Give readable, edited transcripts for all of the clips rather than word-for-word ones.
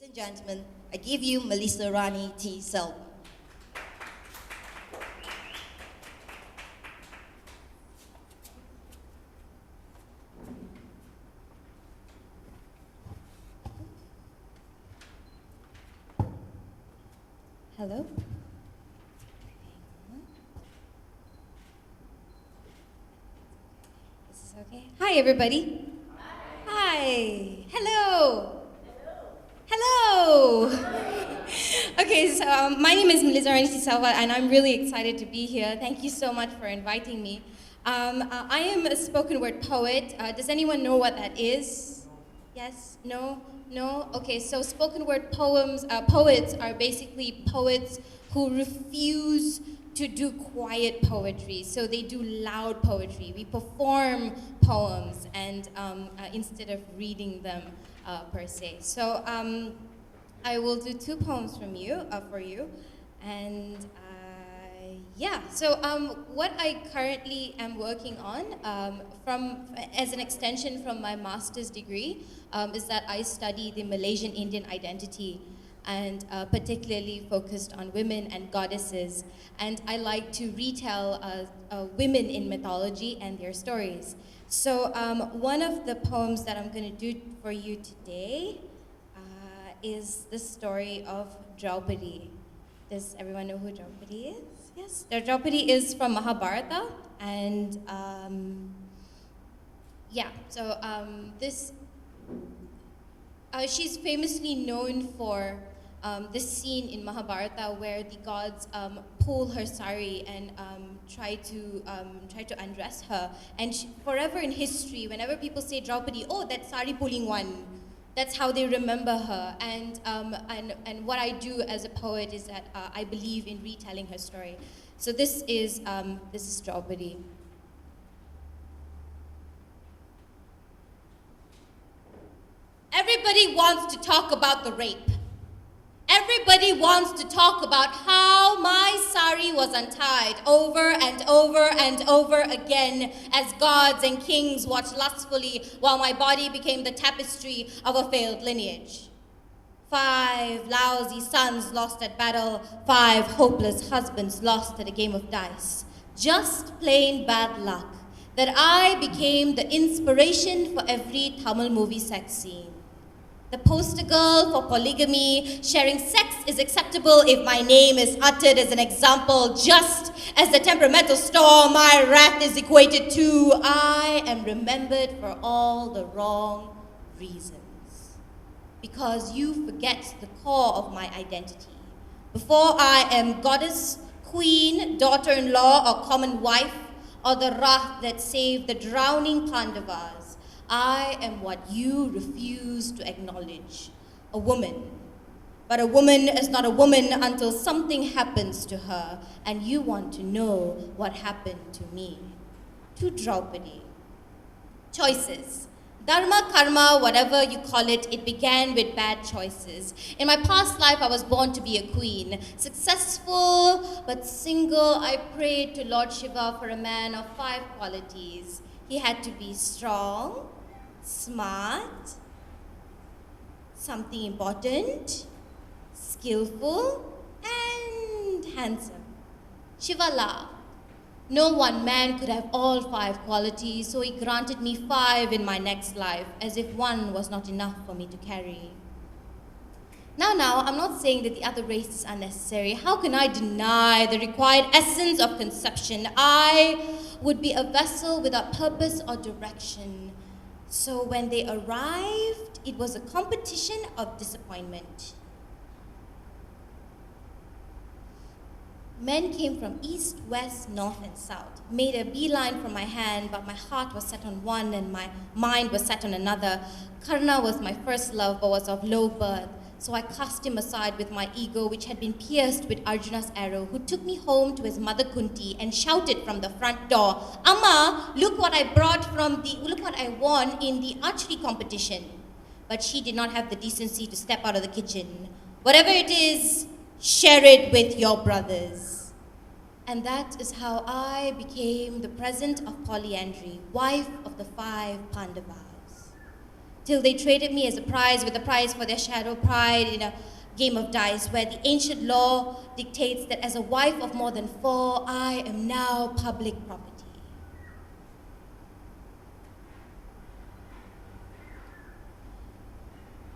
and gentlemen, I give you Melizarani T. Selva. Hello. This is okay. Hi, everybody. Hi. Hello. Hello. Okay, so my name is Melizarani T. Selva, and I'm really excited to be here. Thank you so much for inviting me. I am a spoken word poet. Does anyone know what that is? Yes? No? No? Okay, so spoken word poets are basically poets who refuse to do quiet poetry. So they do loud poetry. We perform poems and instead of reading them per se. So I will do two poems for you. And yeah, so what I currently am working on as an extension from my master's degree is that I study the Malaysian Indian identity and particularly focused on women and goddesses. And I like to retell women in mythology and their stories. So one of the poems that I'm going to do for you today is the story of Draupadi. Does everyone know who Draupadi is? Yes, Draupadi is from Mahabharata, and yeah, so she's famously known for this scene in Mahabharata where the gods pull her sari and try to undress her. And forever in history, whenever people say Draupadi, oh, that sari pulling one, that's how they remember her. And what I do as a poet is that I believe in retelling her story. So this is Draupadi. Everybody wants to talk about the rape. Everybody wants to talk about how my sari was untied over and over and over again as gods and kings watched lustfully while my body became the tapestry of a failed lineage. 5 lousy sons lost at battle, 5 hopeless husbands lost at a game of dice. Just plain bad luck that I became the inspiration for every Tamil movie sex scene. The poster girl for polygamy, sharing sex is acceptable if my name is uttered as an example, just as the temperamental storm my wrath is equated to. I am remembered for all the wrong reasons. Because you forget the core of my identity. Before I am goddess, queen, daughter-in-law, or common wife, or the wrath that saved the drowning Pandavas, I am what you refuse to acknowledge, a woman. But a woman is not a woman until something happens to her, and you want to know what happened to me, to Draupadi. Choices. Dharma, karma, whatever you call it, it began with bad choices. In my past life, I was born to be a queen. Successful but single, I prayed to Lord Shiva for a man of 5 qualities. He had to be strong, smart, something important, skillful, and handsome. Shiva laughed. No one man could have all 5 qualities, so he granted me 5 in my next life, as if one was not enough for me to carry. Now, I'm not saying that the other race is unnecessary. How can I deny the required essence of conception? I would be a vessel without purpose or direction. So when they arrived, it was a competition of disappointment. Men came from east, west, north, and south, made a beeline for my hand, but my heart was set on one and my mind was set on another. Karna was my first love, but was of low birth. So I cast him aside with my ego, which had been pierced with Arjuna's arrow, who took me home to his mother Kunti and shouted from the front door, Amma, look what I won in the archery competition. But she did not have the decency to step out of the kitchen. Whatever it is, share it with your brothers. And that is how I became the present of polyandry, wife of the 5 Pandavas. till they traded me as a prize with a prize for their shadow pride in a game of dice where the ancient law dictates that as a wife of more than 4, I am now public property.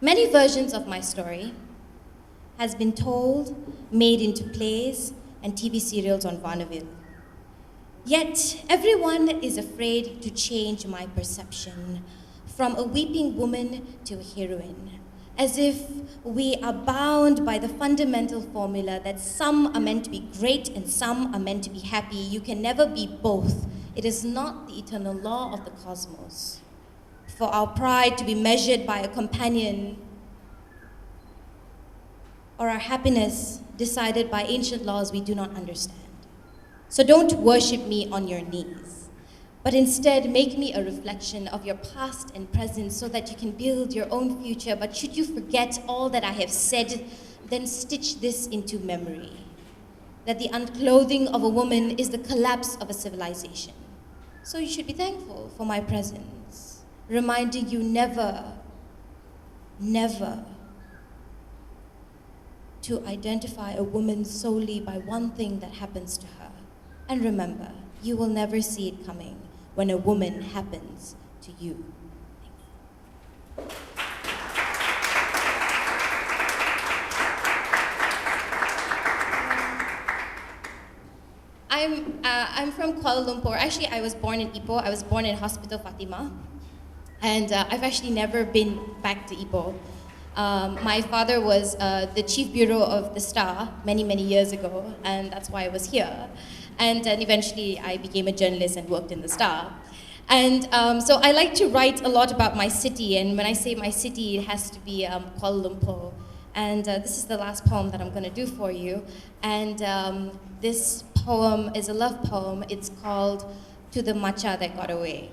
Many versions of my story has been told, made into plays and TV serials on Varnaville. Yet, everyone is afraid to change my perception from a weeping woman to a heroine, as if we are bound by the fundamental formula that some are meant to be great and some are meant to be happy. You can never be both. It is not the eternal law of the cosmos. For our pride to be measured by a companion, or our happiness decided by ancient laws we do not understand. So don't worship me on your knees, but instead make me a reflection of your past and present so that you can build your own future. But should you forget all that I have said, then stitch this into memory, that the unclothing of a woman is the collapse of a civilization. So you should be thankful for my presence, reminding you never, never to identify a woman solely by one thing that happens to her. And remember, you will never see it coming when a woman happens to you. I'm from Kuala Lumpur. Actually, I was born in Ipoh. I was born in Hospital Fatima. And I've actually never been back to Ipoh. My father was the chief bureau of the Star many, many years ago, and that's why I was here. And then eventually I became a journalist and worked in the Star. And so I like to write a lot about my city, and when I say my city, it has to be Kuala Lumpur. And this is the last poem that I'm going to do for you. And this poem is a love poem. It's called To the Matcha That Got Away.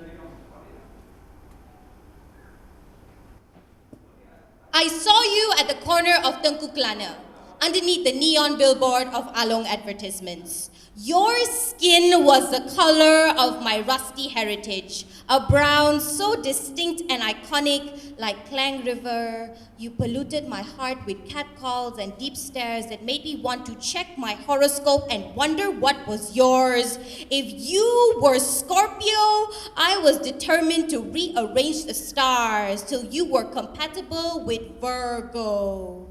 I saw you at the corner of Tengku Kelana, underneath the neon billboard of Along advertisements. Your skin was the color of my rusty heritage, a brown so distinct and iconic like Klang River. You polluted my heart with catcalls and deep stares that made me want to check my horoscope and wonder what was yours. If you were Scorpio, I was determined to rearrange the stars till you were compatible with Virgo.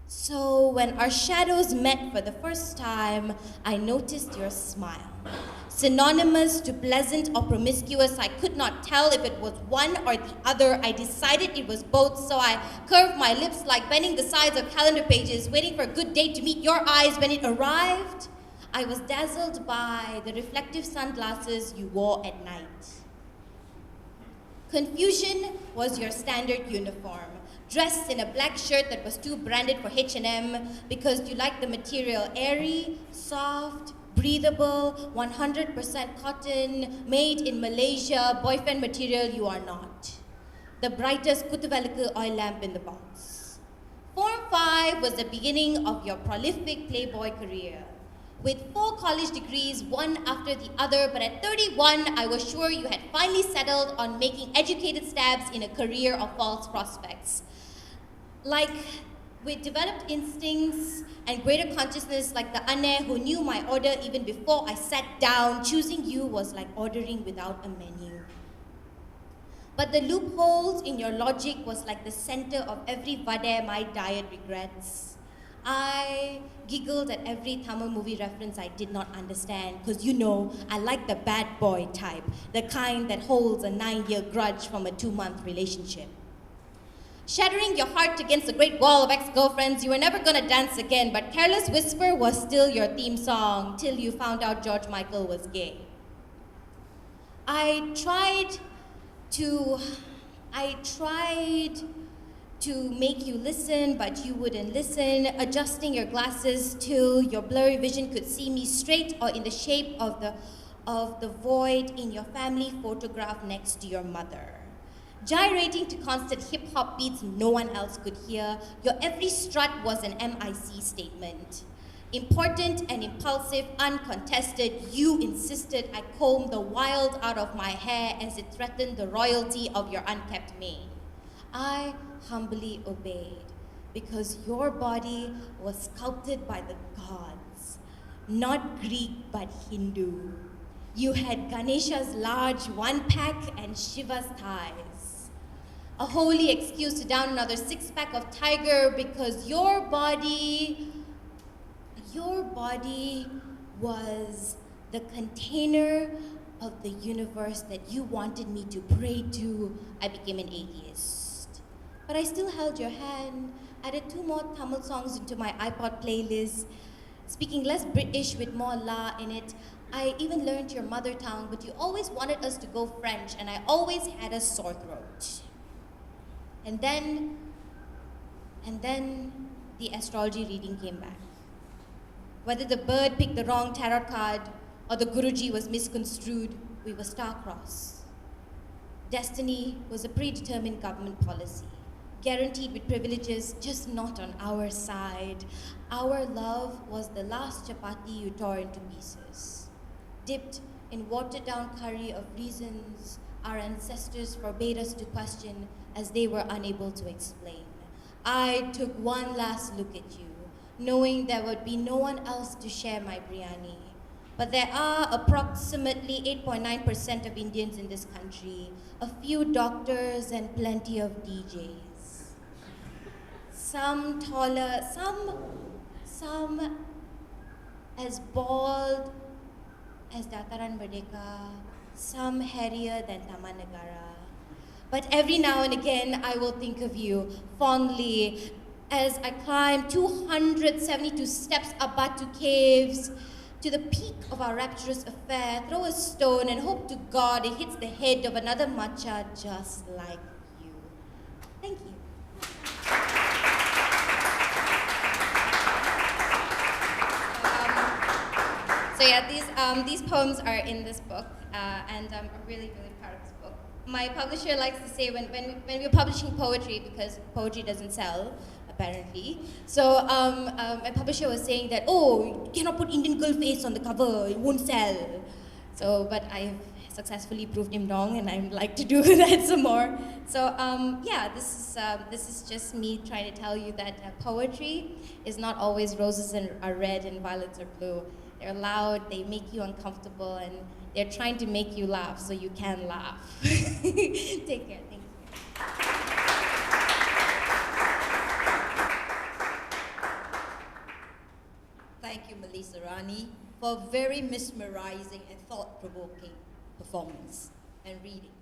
So when our shadows met for the first time, I noticed your smile. Synonymous to pleasant or promiscuous, I could not tell if it was one or the other. I decided it was both, so I curved my lips like bending the sides of calendar pages, waiting for a good day to meet your eyes. When it arrived, I was dazzled by the reflective sunglasses you wore at night. Confusion was your standard uniform. Dressed in a black shirt that was too branded for H&M because you liked the material airy, soft, breathable, 100% cotton, made in Malaysia, boyfriend material you are not. The brightest Kutavelaka oil lamp in the box. Form 5 was the beginning of your prolific Playboy career. With 4 college degrees, one after the other, but at 31, I was sure you had finally settled on making educated stabs in a career of false prospects. Like, with developed instincts and greater consciousness like the Ane who knew my order even before I sat down, choosing you was like ordering without a menu. But the loopholes in your logic was like the center of every vade my diet regrets. I giggled at every Tamil movie reference I did not understand, because you know, I like the bad boy type, the kind that holds a 9-year grudge from a 2-month relationship. Shattering your heart against the great wall of ex-girlfriends, you were never gonna dance again, but Careless Whisper was still your theme song till you found out George Michael was gay. I tried to make you listen, but you wouldn't listen, adjusting your glasses till your blurry vision could see me straight or in the shape of the void in your family photograph next to your mother. Gyrating to constant hip-hop beats no one else could hear, your every strut was an MIC statement. Important and impulsive, uncontested, you insisted I comb the wild out of my hair as it threatened the royalty of your unkept mane. I humbly obeyed, because your body was sculpted by the gods, not Greek but Hindu. You had Ganesha's large one-pack and Shiva's thighs. A holy excuse to down another six-pack of tiger, because your body was the container of the universe that you wanted me to pray to. I became an atheist. But I still held your hand, added 2 more Tamil songs into my iPod playlist, speaking less British with more la in it. I even learned your mother tongue, but you always wanted us to go French, and I always had a sore throat. And then the astrology reading came back. Whether the bird picked the wrong tarot card or the Guruji was misconstrued, we were star-crossed. Destiny was a predetermined government policy, guaranteed with privileges, just not on our side. Our love was the last chapati you tore into pieces, dipped in watered-down curry of reasons our ancestors forbade us to question, as they were unable to explain. I took one last look at you, knowing there would be no one else to share my biryani. But there are approximately 8.9% of Indians in this country, a few doctors and plenty of DJs. Some taller, some as bald as Dataran Merdeka, some hairier than Tamanagara. But every now and again, I will think of you fondly as I climb 272 steps up Batu Caves to the peak of our rapturous affair, throw a stone and hope to God it hits the head of another matcha just like you. Thank you. So yeah, these poems are in this book, and I'm really, really proud of this book. My publisher likes to say when we're publishing poetry, because poetry doesn't sell, apparently. So my publisher was saying that, oh, you cannot put Indian girl face on the cover, it won't sell. So, but I've successfully proved him wrong, and I'd like to do that some more. So yeah, this is just me trying to tell you that poetry is not always roses are red and violets are blue. They're loud, they make you uncomfortable, and they're trying to make you laugh so you can laugh. Take care, thank you. Thank you, Melizarani, for a very mesmerizing and thought-provoking performance and reading.